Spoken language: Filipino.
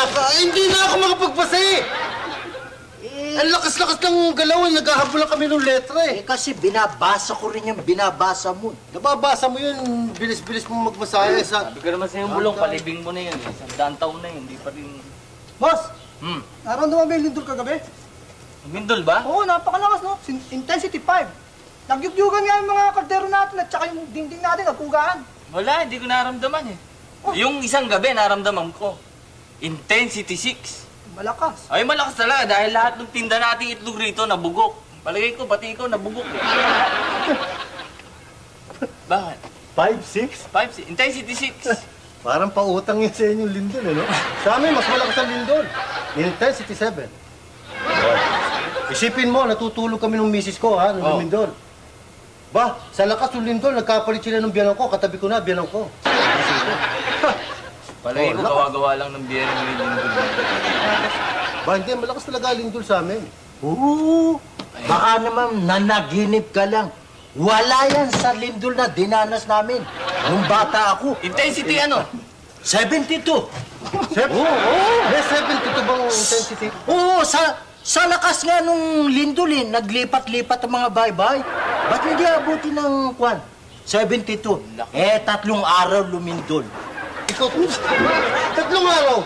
ka. Hindi na ako makapagpasa eh. Ang lakas-lakas ng galawin. Naghahabol lang kami ng letra eh. Kasi binabasa ko rin yung binabasa mo. Nababasa mo yun. Bilis-bilis mo magmasaya sa... Sabi ko naman sa'yo, Bulong, palibing mo na yun. 100 taon na yun, hindi pa rin... Boss! Naramdaman ba yung lindol kagabi? Lindol ba? Oo, napakalakas, no? Intensity 5. Nagyugyugan nga yung mga kaldero natin at saka yung dingding natin, nagpugaan. Wala, hindi ko naramdaman eh. Yung isang gabi, naramdaman ko. Intensity 6. Malakas. Ay, malakas talaga dahil lahat ng tinda nating itlog rito nabugok. Palagay ko, pati ikaw nabugok. Bakit? 5, 6? 5, intensity 6. Parang pautang yun sa inyo yung lindol eh, no? Sa amin, mas malakas ang lindol. Intensity 7. Isipin mo, natutulog kami ng misis ko, ha, ng lindol. Ba, sa lakas ng lindol, nagkapalit sila ng biyanong ko. Katabi ko na, biyanong ko. Palagay ko, gawa-gawa lang ng biyero ng lindol. Ba, hindi, malakas talaga lindol sa amin. Oo, baka naman nanaginip ka lang. Wala yan sa lindol na dinanas namin. Nung bata ako. Intensity ano? 72. May 72 bang intensity? Oo, sa lakas nga nung lindol eh, naglipat-lipat ang mga baybay. Ba't hindi abuti ng 72? 3 araw lumindol. Ikaw, 3 araw.